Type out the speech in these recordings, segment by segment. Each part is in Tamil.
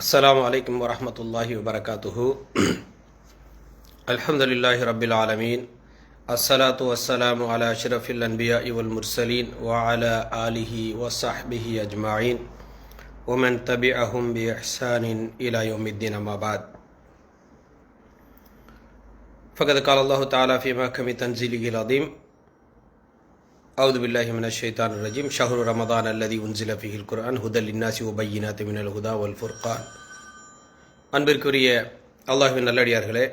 அஸ்ஸலாமு அலைக்கும் வரஹ்மத்துல்லாஹி வபரகாத்துஹு. அல்ஹம்துலில்லாஹி ரப்பில் ஆலமீன். அஸ்ஸலாத்து வஸ்ஸலாமு அலா அஷ்ரஃபில் அன்பியாஇ வல் முர்சலீன் வ அலா ஆலிஹி வ ஸஹ்பிஹி அஜ்மஈன் வ மன் தபிஅஹும் பி இஹ்சானின் இலா யௌமித்தீன். அம்மா பஅத். ஃபகத் கால அல்லாஹு தஆலா ஃபீ மஹ்கமி தன்ஸீலிஹில் அஸீம். அவுது பில்லாஹி மினஷ் ஷைத்தானிர் ரஜீம். ஷஹ்ரு ரமதான் அல்லதி உன்ஸில ஃபீஹில் குர்ஆன் ஹுதல் லின்னாஸி வ பய்யினாத்தின் மினல் ஹுதா வல் ஃபுர்கான். அன்பிற்குரிய அல்லாஹ்வின் நல்லடியார்களே,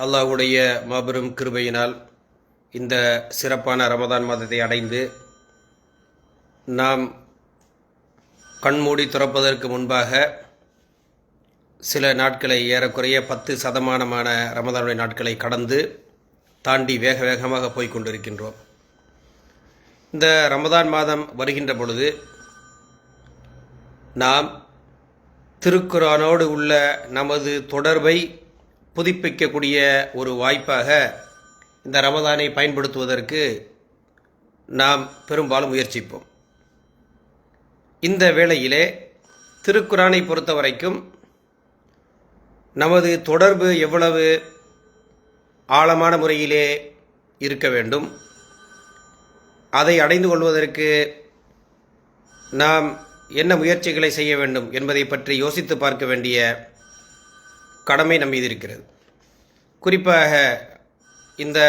அல்லாஹ்வுடைய மாபெரும் கிருபையினால் இந்த சிறப்பான ரமதான் மாதத்தை அடைந்து நாம் கண்மூடி துறப்பதற்கு முன்பாக சில நாட்களை, ஏறக்குறைய 10% ரமதானுடைய நாட்களை கடந்து தாண்டி வேக வேகமாக போய் கொண்டிருக்கின்றோம். இந்த ரமதான் மாதம் வருகின்ற பொழுது நாம் திருக்குர்ஆனோடு உள்ள நமது தொடர்பை புதுப்பிக்கக்கூடிய ஒரு வாய்ப்பாக இந்த ரமதானை பயன்படுத்துவதற்கு நாம் பெரும்பாலும் முயற்சிப்போம். இந்த வேளையிலே திருக்குர்ஆனை பொறுத்த வரைக்கும் நமது தொடர்பு எவ்வளவு ஆழமான முறையிலே இருக்க வேண்டும், அதை அடைந்து கொள்வதற்கு நாம் என்ன முயற்சிகளை செய்ய வேண்டும் என்பதை பற்றி யோசித்து பார்க்க வேண்டிய கடமை நம் மீது இருக்கிறது. குறிப்பாக இந்த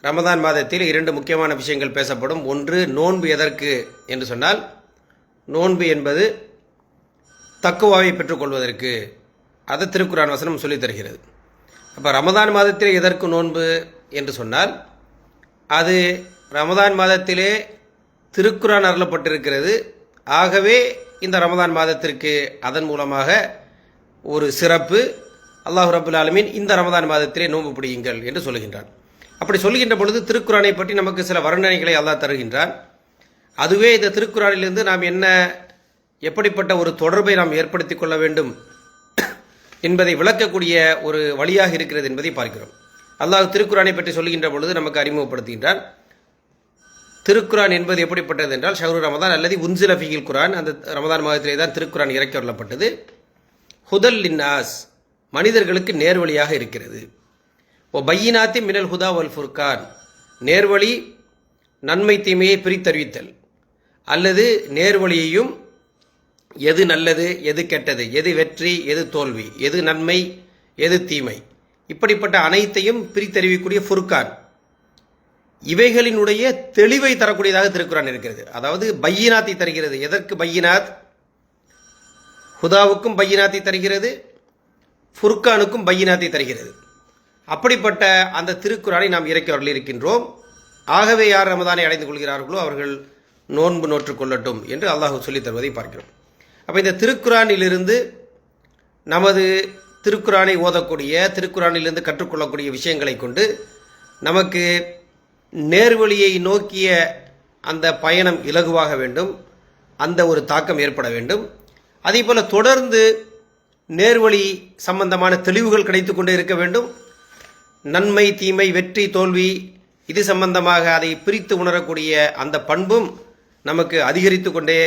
ரமதான் மாதத்தில் 2 முக்கியமான விஷயங்கள் பேசப்படும். ஒன்று, நோன்பு எதற்கு என்று சொன்னால், நோன்பு என்பது தக்குவாவை பெற்றுக்கொள்வதற்கு. அது திருக்குர்ஆன் வசனம் சொல்லித் தருகிறது. அப்போ ரமதான் மாதத்தில் எதற்கு நோன்பு என்று சொன்னால், அது ரமதான் மாதத்திலே திருக்குர்ஆன் அருளப்பட்டிருக்கிறது. ஆகவே இந்த ரமதான் மாதத்திற்கு அதன் மூலமாக ஒரு சிறப்பு. அல்லாஹ் ரப்புல் ஆலமீன் இந்த ரமதான் மாதத்திலே நோன்பு பிடியுங்கள் என்று சொல்லுகின்றான். அப்படி சொல்லுகின்ற பொழுது திருக்குர்ஆனை பற்றி நமக்கு சில வர்ணனைகளை அல்லாஹ் தருகின்றான். அதுவே இந்த திருக்குர்ஆனிலிருந்து நாம் எப்படிப்பட்ட ஒரு தொடர்பை நாம் ஏற்படுத்தி கொள்ள வேண்டும் என்பதை விளக்கக்கூடிய ஒரு வழியாக இருக்கிறது என்பதை பார்க்கிறோம். அல்லாஹ் திருக்குர்ஆனை பற்றி சொல்லுகின்ற பொழுது நமக்கு அறிமுகப்படுத்துகின்றான். திருக்குர்ஆன் என்பது எப்படிப்பட்டது என்றால், ஷஹ்ரு ரமதான் அல்லதி உன்ஸில ஃபீஹில் குர்ஆன். அந்த ரமதான் மாதத்திலே தான் திருக்குர்ஆன் இறக்கி வரப்பட்டது. ஹுதல் லின்னாஸ், மனிதர்களுக்கு நேர்வழியாக இருக்கிறது. ஓ பய்யினாத்தி மினல் ஹுதா வல் ஃபுர்கான், நேர்வழி நன்மை தீமையை பிரித்தறிவித்தல், அல்லது நேர்வழியையும் எது நல்லது எது கெட்டது, எது வெற்றி எது தோல்வி, எது நன்மை எது தீமை, இப்படிப்பட்ட அனைத்தையும் பிரித்தறிவிக்கக்கூடிய ஃபுர்கான், இவைகளினுடைய தெளிவை தரக்கூடியதாக திருக்குர்ஆன் இருக்கிறது. அதாவது பய்யினாத்தை தருகிறது. எதற்கு பய்யினாத்? ஹுதாவுக்கும் பய்யினாத்தை தருகிறது, ஃபுர்கானுக்கும் பய்யினாத்தை தருகிறது. அப்படிப்பட்ட அந்த திருக்குர்ஆனை நாம் இறக்கி இருக்கின்றோம். ஆகவே யார் ரமதானை அடைந்து கொள்கிறார்களோ அவர்கள் நோன்பு நோற்றுக் கொள்ளட்டும் என்று அல்லாஹ் சொல்லித் தருவதை பார்க்கிறோம். அப்போ இந்த திருக்குர்ஆனிலிருந்து, நமது திருக்குர்ஆனை ஓதக்கூடிய, திருக்குர்ஆனிலிருந்து கற்றுக்கொள்ளக்கூடிய விஷயங்களை கொண்டு நமக்கு நேர்வழியை நோக்கிய அந்த பயணம் இலகுவாக வேண்டும், அந்த ஒரு தாக்கம் ஏற்பட வேண்டும். அதே போல தொடர்ந்து நேர்வழி சம்பந்தமான தெளிவுகள் கிடைத்து கொண்டே இருக்க வேண்டும். நன்மை தீமை வெற்றி தோல்வி இது சம்பந்தமாக அதை பிரித்து உணரக்கூடிய அந்த பண்பும் நமக்கு அதிகரித்து கொண்டே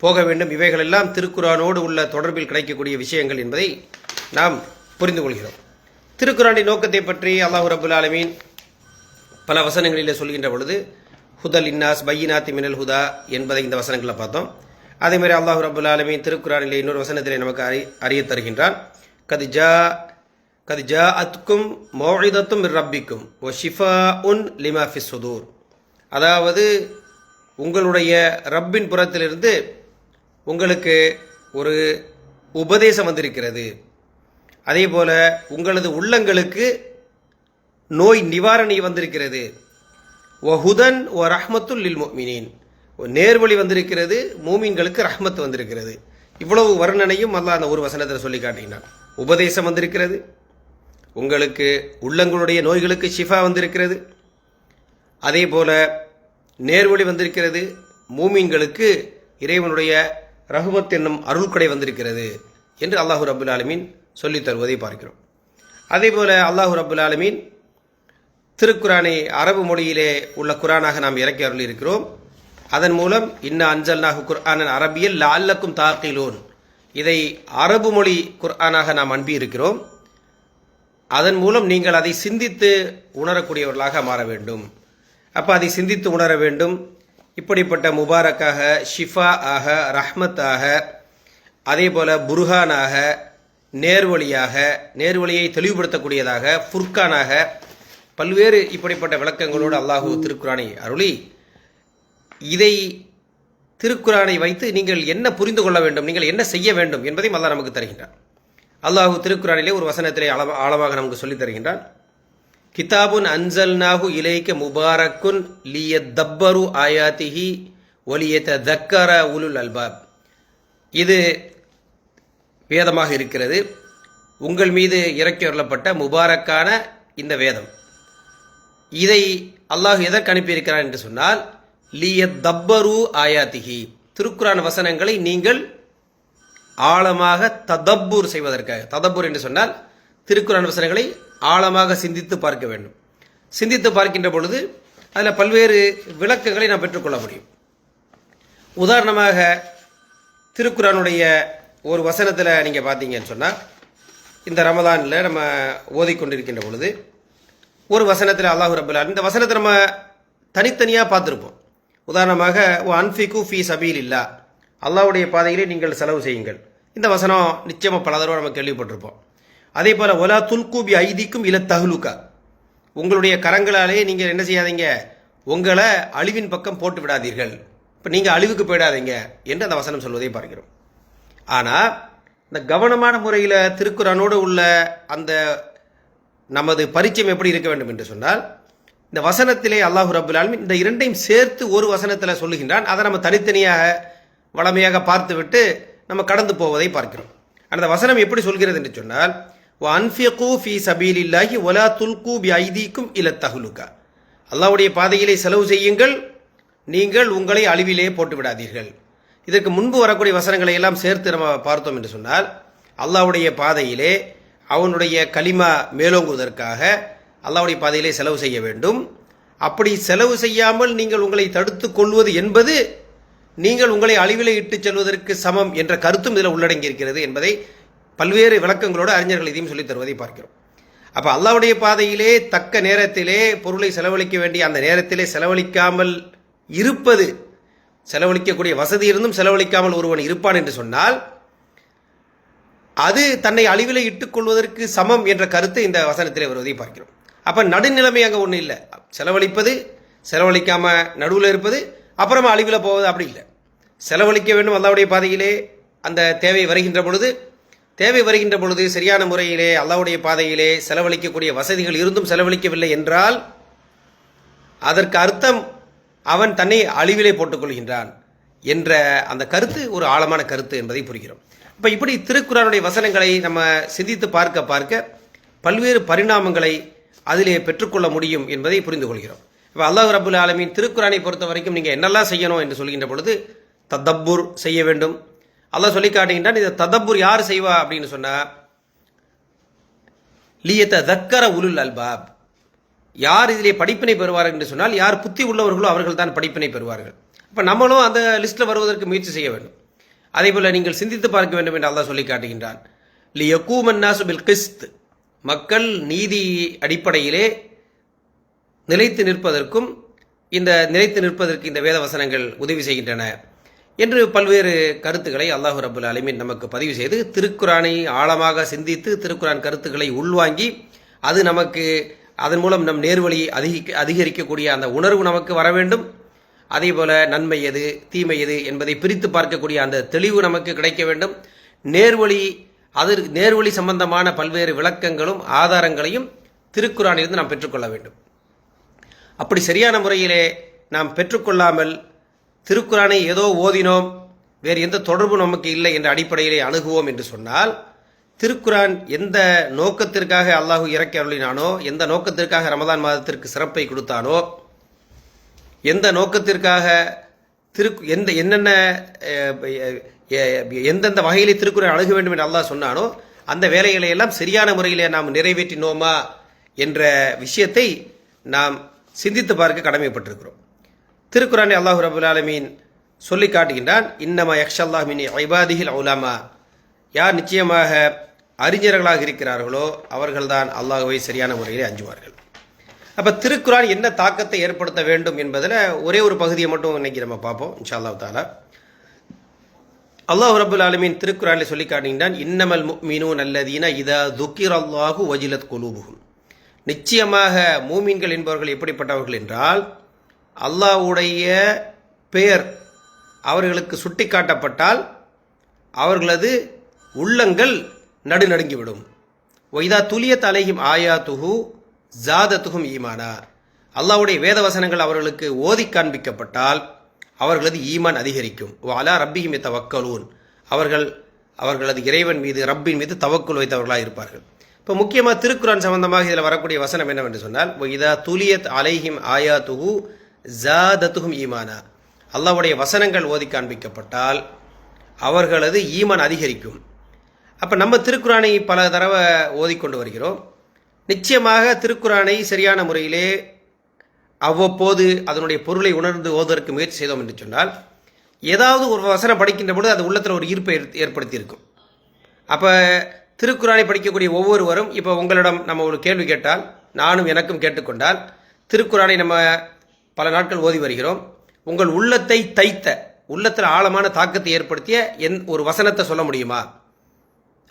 போக வேண்டும். இவைகளெல்லாம் திருக்குர்ஆனோடு உள்ள தொடர்பில் கிடைக்கக்கூடிய விஷயங்கள் என்பதை நாம் புரிந்து கொள்கிறோம். திருக்குர்ஆனின் நோக்கத்தை பற்றி அல்லாஹ் ரப்புல் ஆலமீன் பல வசனங்களிலே சொல்கின்ற பொழுது ஹுதல் இன்னாஸ் பய்யினாத்தி மினல் ஹுதா என்பதை இந்த வசனங்களில் பார்த்தோம். அதே மாதிரி அல்லாஹ் ரப்புல் ஆலமீன் திருக்குர்ஆனிலே இன்னொரு வசனத்திலே நமக்கு அறிய தருகின்றான். கத் ஜாஅத்கும் மௌஇதத்தும் மிர் ரப்பிக்கும் வ ஷிஃபாஉன் லிமா ஃபிஸ் சுதூர். அதாவது உங்களுடைய ரப்பின் புறத்திலிருந்து உங்களுக்கு ஒரு உபதேசம் வந்திருக்கிறது. அதே போல உங்களது உள்ளங்களுக்கு நோய் நிவாரணி வந்திருக்கிறது. வஹுதன் வ ரஹ்மத்துல் லில் முஃமினீன், நேர்வழி வந்திருக்கிறது, மூமின்களுக்கு ரஹ்மத் வந்திருக்கிறது. இவ்வளவு வர்ணனையும் அல்லாஹ் அந்த ஒரு வசனத்தில் சொல்லி காட்டினான். உபதேசம் வந்திருக்கிறது, உங்களுக்கு உள்ளங்களுடைய நோய்களுக்கு ஷிஃபா வந்திருக்கிறது, அதே போல நேர்வழி வந்திருக்கிறது, மூமின்களுக்கு இறைவனுடைய ரஹ்மத் என்னும் அருள்கொடை வந்திருக்கிறது என்று அல்லாஹ் ரப்புல் ஆலமீன் சொல்லித் தருவதை பார்க்கிறோம். அதே போல அல்லாஹ் ரப்புல் ஆலமீன் திருக்குர்ஆனை அரபு மொழியிலே உள்ள குர்ஆனாக நாம் இறக்கி அருளி இருக்கிறோம். அதன் மூலம் இன்ன அன்சல்நாஹு குர்ஆனன் அரபியல் லஅல்லக்கும் தாக்கிலூன் இதை அரபு மொழி குர்ஆனாக நாம் அனுப்பியிருக்கிறோம். அதன் மூலம் நீங்கள் அதை சிந்தித்து உணரக்கூடியவர்களாக மாற வேண்டும். அப்போ அதை சிந்தித்து உணர வேண்டும். இப்படிப்பட்ட முபாரக்காக, ஷிஃபா ஆக, ரஹ்மத்தாக, அதே போல புர்ஹானாக, நேர்வழியாக, நேர்வழியை தெளிவுபடுத்தக்கூடியதாக, ஃபுர்கானாக, பல்வேறு இப்படிப்பட்ட விளக்கங்களோடு அல்லாஹு திருக்குரானை அருளி, இதை திருக்குரானை வைத்து நீங்கள் என்ன புரிந்து கொள்ள வேண்டும், நீங்கள் என்ன செய்ய வேண்டும் என்பதையும் அல்லாஹ் நமக்கு தருகின்றான். அல்லாஹு திருக்குரானிலே ஒரு வசனத்திலே ஆழமாக நமக்கு சொல்லித் தருகின்றான். கிதாபுன் அன்சல்நாஹு இலைக்க முபாரக்குன் லியத்தப்பரு ஆயாத்திஹி வலியதக்கர உலுல் அல்பாப். இது வேதமாக இருக்கிறது. உங்கள் மீது இறக்கி வரப்பட்ட முபாரக்கான இந்த வேதம். இதை அல்லாஹ் எதற்கு அனுப்பியிருக்கிறான் என்று சொன்னால், லியத்தப்பரு ஆயாத்திஹி, திருக்குரான் வசனங்களை நீங்கள் ஆழமாக ததப்பூர் செய்வதற்காக. ததப்பூர் என்று சொன்னால் திருக்குரான் வசனங்களை ஆழமாக சிந்தித்து பார்க்க வேண்டும். சிந்தித்து பார்க்கின்ற பொழுது அதில் பல்வேறு விளக்கங்களை நாம் பெற்றுக்கொள்ள முடியும். உதாரணமாக திருக்குரானுடைய ஒரு வசனத்தில் நீங்கள் பார்த்தீங்கன்னு சொன்னால், இந்த ரமதானில் நம்ம ஓதிக்கொண்டிருக்கின்ற பொழுது ஒரு வசனத்தில் அல்லாஹ் ரப்பல் ஆலமீன், இந்த வசனத்தை நம்ம தனித்தனியாக பார்த்துருப்போம். உதாரணமாக அன்ஃபிகு ஃபீ சபீலில்லா, அல்லாஹ்வுடைய பாதையிலே நீங்கள் செலவு செய்யுங்கள். இந்த வசனம் நிச்சயமாக பல தடவை நம்ம கேள்விப்பட்டிருப்போம். அதே போல் ஒலா துல்கூபி ஐதிக்கும் இல தஹ்லுகா, உங்களுடைய கரங்களாலே நீங்கள் என்ன செய்யாதீங்க, உங்களை அழிவின் பக்கம் போட்டு விடாதீர்கள், இப்போ நீங்கள் அழிவுக்கு போயிடாதீங்க என்று அந்த வசனம் சொல்வதை பார்க்கிறோம். ஆனால் இந்த கவனமான முறையில் திருக்குரானோடு உள்ள அந்த நமது பரிச்சயம் எப்படி இருக்க வேண்டும் என்று சொன்னால், இந்த வசனத்திலே அல்லாஹு ரப்புல் ஆலமீன் இந்த இரண்டையும் சேர்த்து ஒரு வசனத்தில் சொல்லுகின்றான். அதை நம்ம தனித்தனியாக வளமையாக பார்த்துவிட்டு நம்ம கடந்து போவதை பார்க்கிறோம். அந்த வசனம் எப்படி சொல்கிறது என்று சொன்னால், அன்ஃபிகு ஃபீ சபீலில்லாஹி வலா துல்கு பி ஐதீக்கும் இல தஹ்லுகா, அல்லாஹ்வுடைய பாதையிலே செலவு செய்யுங்கள், நீங்கள் உங்களை அழிவிலே போட்டு விடாதீர்கள். இதற்கு முன்பு வரக்கூடிய வசனங்களை எல்லாம் சேர்த்து நம்ம பார்த்தோம் என்று சொன்னால், அல்லாஹ்வுடைய பாதையிலே அவனுடைய கலிமா மேலோங்குவதற்காக அல்லாஹ்வுடைய பாதையிலே செலவு செய்ய வேண்டும். அப்படி செலவு செய்யாமல் நீங்கள் உங்களை தடுத்து கொள்வது என்பது நீங்கள் உங்களை அழிவிலே இட்டுச் செல்வதற்கு சமம் என்ற கருத்தும் இதில் உள்ளடங்கி இருக்கிறது என்பதை பல்வேறு விளக்கங்களோடு அறிஞர்கள் இதையும் சொல்லித் தருவதை பார்க்கிறோம். அப்போ அல்லாஹ்வுடைய பாதையிலே தக்க நேரத்திலே பொருளை செலவழிக்க வேண்டிய அந்த நேரத்திலே செலவழிக்காமல் இருப்பது, செலவழிக்கக்கூடிய வசதி இருந்தும் செலவழிக்காமல் ஒருவன் இருப்பான் என்று சொன்னால், அது தன்னை அழிவிலே இட்டுக் கொள்வதற்கு சமம் என்ற கருத்து இந்த வசனத்திலே வருவதை பார்க்கிறோம். அப்போ நடுநிலைமை அங்கே ஒன்றும் இல்லை. செலவழிப்பது, செலவழிக்காம நடுவில் இருப்பது, அப்புறமா அழிவில் போவது அப்படி இல்லை. செலவழிக்க வேண்டும் அல்லாஹ்வுடைய பாதையிலே. அந்த தேவை வருகின்ற பொழுது சரியான முறையிலே அல்லாஹ்வுடைய பாதையிலே செலவழிக்கக்கூடிய வசதிகள் இருந்தும் செலவழிக்கவில்லை என்றால் அதற்கு அர்த்தம் அவன் தன்னை அழிவிலே போட்டுக்கொள்கின்றான் என்ற அந்த கருத்து ஒரு ஆழமான கருத்து என்பதை புரிகிறோம். இப்போ இப்படி திருக்குரானுடைய வசனங்களை நம்ம சிந்தித்து பார்க்க பார்க்க பல்வேறு பரிணாமங்களை அதிலே பெற்றுக்கொள்ள முடியும் என்பதை புரிந்து கொள்கிறோம். இப்போ அல்லாஹ் ரப்புல் ஆலமீன் திருக்குரானை பொறுத்த வரைக்கும் நீங்கள் என்னெல்லாம் செய்யணும் என்று சொல்கின்ற பொழுது ததப்பூர் செய்ய வேண்டும். அல்லாஹ் சொல்லி காட்டுகின்றான். இதை ததப்பூர் யார் செய்வா அப்படின்னு சொன்னால், லியதக்கர உலுல் அல்பாப், யார் இதிலே படிப்பினை பெறுவார்கள் என்று சொன்னால், யார் புத்தி உள்ளவர்களோ அவர்கள் தான் படிப்பினை பெறுவார்கள். அப்போ நம்மளும் அந்த லிஸ்ட்டில் வருவதற்கு முயற்சி செய்ய வேண்டும். அதே போல் நீங்கள் சிந்தித்து பார்க்க வேண்டும் என்று அல்லாஹ் சொல்லி காட்டுகின்றான். லியகூமன் நாசு பில் கிஸ்த், மக்கள் நீதி அடிப்படையிலே நிலைத்து நிற்பதற்கு இந்த வேத வசனங்கள் உதவி செய்கின்றன என்று பல்வேறு கருத்துக்களை அல்லாஹ் ரப்புல் ஆலமீன் நமக்கு பதிவு செய்து, திருக்குரானை ஆழமாக சிந்தித்து திருக்குரான் கருத்துக்களை உள்வாங்கி அது நமக்கு அதன் மூலம் நம் நேர்வழி அதிகரிக்கக்கூடிய அந்த உணர்வு நமக்கு வர வேண்டும். அதே போல நன்மை எது தீமை எது என்பதை பிரித்து பார்க்கக்கூடிய அந்த தெளிவு நமக்கு கிடைக்க வேண்டும். நேர்வழி சம்பந்தமான பல்வேறு விளக்கங்களும் ஆதாரங்களையும் திருக்குரானிலிருந்து நாம் பெற்றுக்கொள்ள வேண்டும். அப்படி சரியான முறையிலே நாம் பெற்றுக்கொள்ளாமல் திருக்குரானை ஏதோ ஓதினோம், வேறு எந்த தொடர்பு நமக்கு இல்லை என்ற அடிப்படையிலே அணுகுவோம் என்று சொன்னால், திருக்குரான் எந்த நோக்கத்திற்காக அல்லாஹு இறக்கி அருளினானோ, எந்த நோக்கத்திற்காக ரமதான் மாதத்திற்கு சிறப்பை கொடுத்தானோ, எந்த நோக்கத்திற்காக எந்தெந்த வகையிலே திருக்குரான் அணுக வேண்டும் என்று அல்லாஹ் சொன்னானோ அந்த வேலைகளை எல்லாம் சரியான முறையிலே நாம் நிறைவேற்றினோமா என்ற விஷயத்தை நாம் சிந்தித்து பார்க்க கடமைப்பட்டிருக்கிறோம். திருக்குரானை அல்லாஹ் ரப்புல் ஆலமீன் சொல்லி காட்டுகின்றான். இன்னமா யக்ஷல்லாஹ் மின் இபாதிஹில் உலமா, யார் நிச்சயமாக அறிஞர்களாக இருக்கிறார்களோ அவர்கள்தான் அல்லாஹ்வை சரியான முறையில் அஞ்சுவார்கள். அப்போ திருக்குரான் என்ன தாக்கத்தை ஏற்படுத்த வேண்டும் என்பதில் ஒரே ஒரு பகுதியை மட்டும் இன்னைக்கு நம்ம பார்ப்போம் இன்ஷா அல்லாஹ் தஆலா. அல்லாஹ் ரப்பல் ஆலமீன் திருக்குரானில் சொல்லி காட்டுகின்றான், இன்னமல் முஃமினூன அல்லதீன இதா துக்கிரல்லாஹு வஜிலத் குலூபுஹும். நிச்சயமாக மூமின்கள் என்பவர்கள் எப்படிப்பட்டவர்கள் என்றால், அல்லாஹ்வுடைய பெயர் அவர்களுக்கு சுட்டிக்காட்டப்பட்டால் அவர்களது உள்ளங்கள் நடுநடுங்கிவிடும். ஒய்தா துலியத் அலைஹிம் ஆயாத்துஹு ஜாதத்துஹும் ஈமானா. அல்லாஹ்வுடைய வேதவசனங்கள் அவர்களுக்கு ஓதி காண்பிக்கப்பட்டால் அவர்களது ஈமான் அதிகரிக்கும். அலா ரப்பிஹிம் யதவக்கலூன். அவர்களது இறைவன் மீது, ரப்பின் மீது தவக்குல் வைத்தவர்களாக இருப்பார்கள். இப்போ முக்கியமாக திருக்குரான் சம்பந்தமாக இதில் வரக்கூடிய வசனம் என்னவென்று சொன்னால், இதா துலியத் அலைஹிம் ஆயாத்துஹு ஜாதத்துஹும் ஈமானா. அல்லாஹ்வுடைய வசனங்கள் ஓதி காண்பிக்கப்பட்டால் அவர்களது ஈமான் அதிகரிக்கும். அப்போ நம்ம திருக்குரானை பல தடவை ஓதிக்கொண்டு வருகிறோம். நிச்சயமாக திருக்குரானை சரியான முறையிலே அவ்வப்போது அதனுடைய பொருளை உணர்ந்து ஓதுவதற்கு முயற்சி செய்தோம் என்று சொன்னால், ஏதாவது ஒரு வசனம் படிக்கின்ற பொழுது அது உள்ளத்தில் ஒரு ஈர்ப்பை ஏற்படுத்தியிருக்கும். அப்போ திருக்குரானை படிக்கக்கூடிய ஒவ்வொருவரும், இப்போ உங்களிடம் நம்ம ஒரு கேள்வி கேட்டால், நானும் எனக்கும் கேட்டுக்கொண்டால், திருக்குரானை நம்ம பல நாட்கள் ஓதி வருகிறோம், உங்கள் உள்ளத்தை தைத்த, உள்ளத்தில் ஆழமான தாக்கத்தை ஏற்படுத்திய ஒரு வசனத்தை சொல்ல முடியுமா?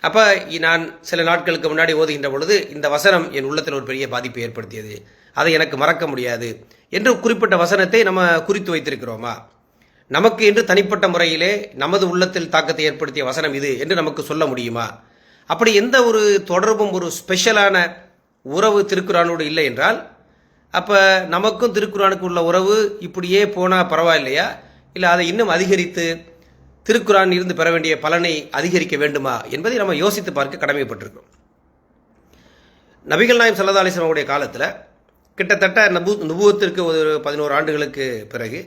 அப்போ நான் சில நாட்களுக்கு முன்னாடி ஓதுகின்ற பொழுது இந்த வசனம் என் உள்ளத்தில் ஒரு பெரிய பாதிப்பை ஏற்படுத்தியது, அதை எனக்கு மறக்க முடியாது என்று குறிப்பிட்ட வசனத்தை நம்ம குறித்து வைத்திருக்கிறோமா? நமக்கு என்று தனிப்பட்ட முறையிலே நமது உள்ளத்தில் தாக்கத்தை ஏற்படுத்திய வசனம் இது என்று நமக்கு சொல்ல முடியுமா? அப்படி எந்த ஒரு தொடர்பும், ஒரு ஸ்பெஷலான உறவு திருக்குரானோடு இல்லை என்றால், அப்போ நமக்கும் திருக்குரானுக்கு உள்ள உறவு இப்படியே போனால் பரவாயில்லையா, இல்லை அதை இன்னும் அதிகரித்து திருக்குரான் இருந்து பெற வேண்டிய பலனை அதிகரிக்க வேண்டுமா என்பதை நம்ம யோசித்து பார்க்க கடமைப்பட்டிருக்கோம். நபிகள் நாயகம் ஸல்லல்லாஹு அலைஹி வஸல்லம் உடைய காலத்தில் கிட்டத்தட்ட நுபுவத்திற்கு ஒரு 11 ஆண்டுகளுக்கு பிறகு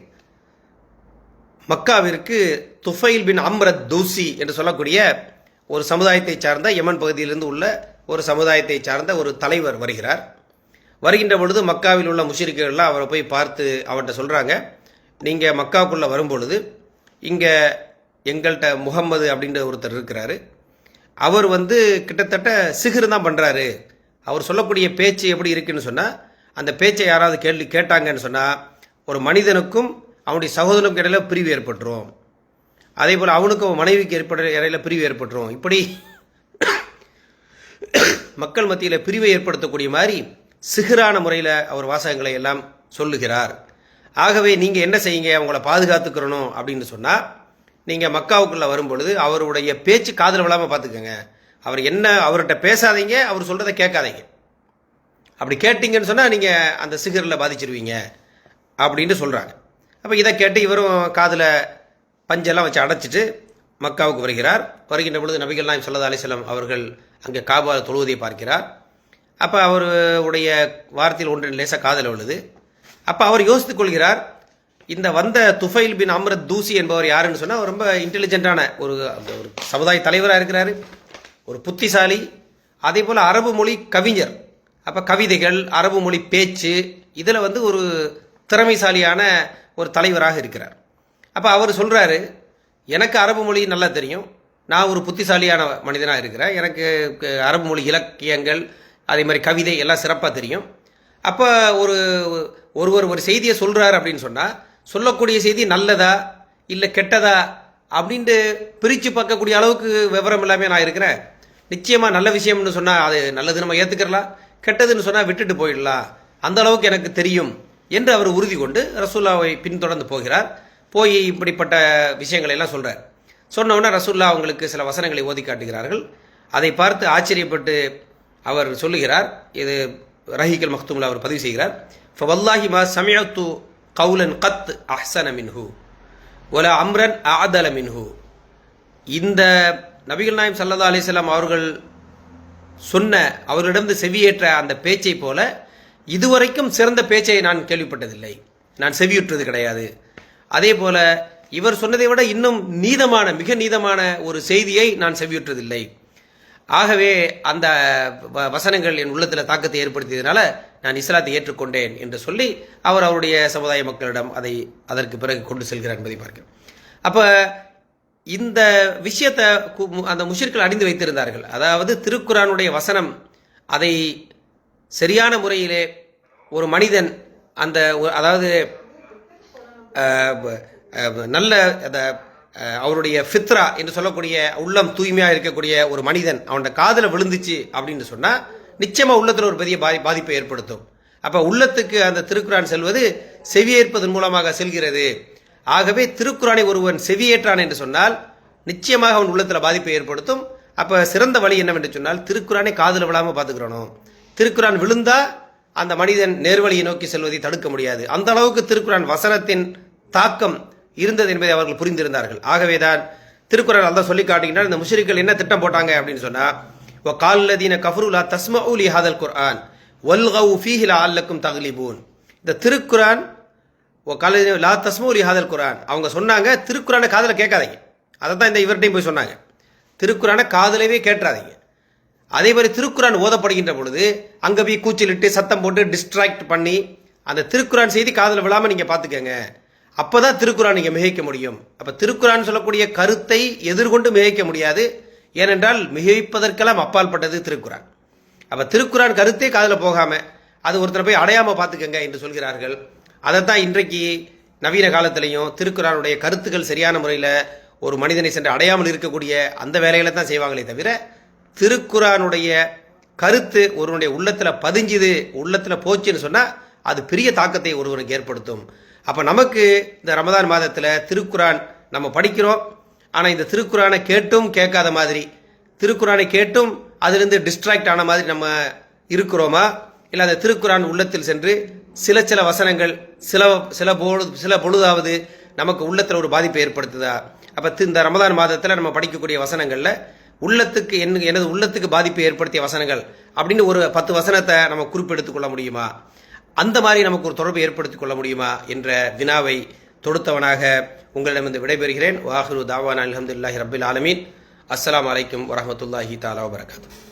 மக்காவிற்கு துஃபைல் பின் அம்ரத் தூசி என்று சொல்லக்கூடிய ஒரு சமுதாயத்தை சார்ந்த, யமன் பகுதியிலிருந்து உள்ள ஒரு சமுதாயத்தை சார்ந்த ஒரு தலைவர் வருகிறார். வருகின்ற பொழுது மக்காவில் உள்ள முஷ்ரிக்குகள்லாம் அவரை போய் பார்த்து அவர்கிட்ட சொல்கிறாங்க, நீங்கள் மக்காவுக்குள்ளே வரும்பொழுது இங்கே எங்கள்கிட்ட முகம்மது அப்படின்ற ஒருத்தர் இருக்கிறாரு, அவர் கிட்டத்தட்ட சிஹர் தான் பண்ணுறாரு, அவர் சொல்லக்கூடிய பேச்சு எப்படி இருக்குன்னு சொன்னால், அந்த பேச்சை யாராவது கேள்வி கேட்டாங்கன்னு சொன்னால் ஒரு மனிதனுக்கும் அவனுடைய சகோதரனுக்கும் இடையில பிரிவு ஏற்பட்டுரும், அதே போல் அவனுக்கும் மனைவிக்கு இடையில பிரிவு ஏற்பட்டுரும். இப்படி மக்கள் மத்தியில் பிரிவை ஏற்படுத்தக்கூடிய மாதிரி சிஹரான முறையில் அவர் வாசகங்களை எல்லாம் சொல்லுகிறார். ஆகவே நீங்கள் என்ன செய்யுங்க, அவங்கள பாதுகாத்துக்கிறணும் அப்படின்னு சொன்னால், நீங்கள் மக்காவுக்குள்ளே வரும்பொழுது அவருடைய பேச்சு காதில் விழாமல் பார்த்துக்கோங்க, அவர்கிட்ட பேசாதீங்க, அவர் சொல்கிறத கேட்காதீங்க. அப்படி கேட்டிங்கன்னு சொன்னால் நீங்கள் அந்த சிஹரில் பாதிச்சிருவீங்க அப்படின்ட்டு சொல்கிறாங்க. அப்போ இதை கேட்டு இவரும் காதில் பஞ்செல்லாம் வச்சு அடைச்சிட்டு மக்காவுக்கு வருகிறார். வருகின்ற பொழுது நபிகள் நாயகம் ஸல்லல்லாஹு அலைஹி வஸல்லம் அவர்கள் அங்கே காபா தொழுவதை பார்க்கிறார். அப்போ அவருடைய வார்த்தையில் ஒன்று லேசாக காதில் விழுது. அப்போ அவர் யோசித்துக் கொள்கிறார், இந்த வந்த துஃபைல் பின் அம்ரத் தூசி என்பவர் யாருன்னு சொன்னால் ரொம்ப இன்டெலிஜென்ட்டான ஒரு சமுதாய தலைவராக இருக்கிறாரு, ஒரு புத்திசாலி, அதே போல் அரபு மொழி கவிஞர். அப்போ கவிதைகள், அரபு மொழி பேச்சு, இதில் ஒரு திறமைசாலியான ஒரு தலைவராக இருக்கிறார். அப்போ அவர் சொல்கிறாரு, எனக்கு அரபு மொழி நல்லா தெரியும், நான் ஒரு புத்திசாலியான மனிதனாக இருக்கிறேன், எனக்கு அரபு மொழி இலக்கியங்கள் அதே மாதிரி கவிதை எல்லாம் சிறப்பாக தெரியும். அப்போ ஒருவர் ஒரு செய்தியை சொல்கிறார் அப்படின்னு சொன்னால், சொல்லக்கூடிய செய்தி நல்லதா இல்லை கெட்டதா அப்படின்ட்டு பிரித்து பார்க்கக்கூடிய அளவுக்கு விவரம் எல்லாமே நான் இருக்கிறேன். நிச்சயமாக நல்ல விஷயம்னு சொன்னால் அது நல்லது நம்ம ஏற்றுக்கிறலாம், கெட்டதுன்னு சொன்னால் விட்டுட்டு போயிடலாம், அந்த அளவுக்கு எனக்கு தெரியும் என்று அவர் உறுதி கொண்டு ரசூல்லாவை பின்தொடர்ந்து போகிறார். போய் இப்படிப்பட்ட விஷயங்களை எல்லாம் சொல்கிறார். சொன்னவுடனே ரசூல்லா அவங்களுக்கு சில வசனங்களை ஓதி காட்டுகிறார்கள். அதை பார்த்து ஆச்சரியப்பட்டு அவர் சொல்லுகிறார், இது ரஹீகல் மக்தூமில் அவர் பதிவு செய்கிறார், ஃபவல்லாஹி மா சமிஅத்து கௌலன் கத் அஹ்ஸன மின்ஹு வலா அம்ரன் அஅதல மின்ஹு. இந்த நபிகள் நாயகம் ஸல்லல்லாஹு அலைஹி வஸல்லம் அவர்கள் சொன்ன, அவர்களிடம் செவியேற்ற அந்த பேச்சை போல இதுவரைக்கும் சிறந்த பேச்சை நான் கேள்விப்பட்டதில்லை, நான் செவியுற்றது கிடையாது. அதே போல இவர் சொன்னதை விட இன்னும் நீதமான, மிக நீதமான ஒரு செய்தியை நான் செவியுற்றதில்லை. ஆகவே அந்த வசனங்கள் என் உள்ளத்தில் தாக்கத்தை ஏற்படுத்தியதுனால நான் இஸ்லாத்தை ஏற்றுக்கொண்டேன் என்று சொல்லி அவருடைய சமுதாய மக்களிடம் அதற்கு பிறகு கொண்டு செல்கிறார் என்பதை பார்க்கிறோம். அப்போ இந்த விஷயத்தை அந்த முஷ்ரிக்கள் அறிந்து வைத்திருந்தார்கள். அதாவது திருக்குரானுடைய வசனம் அதை சரியான முறையிலே ஒரு மனிதன் அந்த அதாவது நல்ல அவருடைய ஃபித்ரா என்று சொல்லக்கூடிய உள்ளம் தூய்மையாக இருக்கக்கூடிய ஒரு மனிதன் அவனோட காதில் விழுந்துச்சு அப்படின்னு சொன்னால் நிச்சயமாக உள்ளத்தில் ஒரு பெரிய பாதிப்பை ஏற்படுத்தும். அப்போ உள்ளத்துக்கு அந்த திருக்குரான் செல்வது செவியேற்பதன் மூலமாக செல்கிறது. ஆகவே திருக்குரானை ஒருவன் செவியேற்றான் என்று சொன்னால் நிச்சயமாக அவன் உள்ளத்தில் பாதிப்பை ஏற்படுத்தும். அப்போ சிறந்த வழி என்னவென்று சொன்னால் திருக்குரானை காதில் விழாமல் பார்த்துக்கிறணும். திருக்குரான் விழுந்தா அந்த மனிதன் நேர்வழியை நோக்கி செல்வதை தடுக்க முடியாது. அந்த அளவுக்கு திருக்குரான் வசனத்தின் தாக்கம் இருந்தது என்பதை அவர்கள் புரிந்திருந்தார்கள். ஆகவேதான் திருக்குரான் அல்லாஹ் சொல்லி காட்டுகின்றார். இந்த முஷ்ரிக்கள் என்ன திட்டம் போட்டாங்க அப்படின்னு சொன்னா, வகால்லதீன கஃபரு லா தஸ்மஉ லி ஹாதல் குர்ஆன் வல்கவு ஃபீஹி லஅல்லக்கும் தக்லிபூன். இந்த திருக்குரான் வகால்லதீன லா தஸ்மஉ லி ஹாதல் குர்ஆன், அவங்க சொன்னாங்க திருக்குரானை காதுல கேட்காதீங்க. அதை தான் இந்த இவர்கிட்டையும் போய் சொன்னாங்க, திருக்குரானை காதுலவே கேட்டுறாதீங்க. அதே மாதிரி திருக்குரான் ஓதப்படுகின்ற பொழுது அங்கே போய் கூச்சலிட்டு சத்தம் போட்டு டிஸ்ட்ராக்ட் பண்ணி அந்த திருக்குரான் செய்தி காதில் விழாமல் நீங்கள் பார்த்துக்கங்க. அப்போதான் திருக்குரான் நீங்கள் மிகைக்க முடியும். அப்போ திருக்குரான் சொல்லக்கூடிய கருத்தை எதிர்கொண்டு மிகைக்க முடியாது. ஏனென்றால் மிகைப்பதற்கெல்லாம் அப்பாற்பட்டது திருக்குரான். அப்போ திருக்குரான் கருத்தே காதில் போகாமல் அது ஒருத்தரை போய் அடையாமல் பார்த்துக்கங்க என்று சொல்கிறார்கள். அதைத்தான் இன்றைக்கு நவீன காலத்திலையும் திருக்குரானுடைய கருத்துக்கள் சரியான முறையில் ஒரு மனிதனை சென்று அடையாமல் இருக்கக்கூடிய அந்த வேலைகளை தான் செய்வாங்களே தவிர திருக்குரானுடைய கருத்து ஒருவனுடைய உள்ளத்தில் பதிஞ்சுது, உள்ளத்தில் போச்சுன்னு சொன்னால் அது பெரிய தாக்கத்தை ஒருவனுக்கு ஏற்படுத்தும். அப்போ நமக்கு இந்த ரமதான் மாதத்தில் திருக்குரான் நம்ம படிக்கிறோம். ஆனால் இந்த திருக்குரானை கேட்டும் கேட்காத மாதிரி, திருக்குரானை கேட்டும் அதிலிருந்து டிஸ்ட்ராக்ட் ஆன மாதிரி நம்ம இருக்கிறோமா? இல்லை அந்த திருக்குரான் உள்ளத்தில் சென்று சில வசனங்கள் சில பொழுதாவது நமக்கு உள்ளத்தில் ஒரு பாதிப்பை ஏற்படுத்துதா? அப்போ இந்த ரமதான் மாதத்தில் நம்ம படிக்கக்கூடிய வசனங்களில் உள்ளத்துக்கு எனது உள்ளத்துக்கு பாதிப்பை ஏற்படுத்திய வசனங்கள் அப்படின்னு ஒரு 10 வசனத்தை நம்ம குறிப்பெடுத்துக் கொள்ள முடியுமா? அந்த மாதிரி நமக்கு ஒரு தொடர்பு ஏற்படுத்திக் கொள்ள முடியுமா என்ற வினாவை தொடுத்தவனாக உங்களிடமிருந்து விடைபெறுகிறேன். வாஹிரு தாவானா அல்ஹம்துலில்லாஹி ரப்பில் ஆலமீன். அஸ்ஸலாமு அலைக்கும் வரஹ்மத்துல்லாஹி தஆலா வபரகாத்துஹு.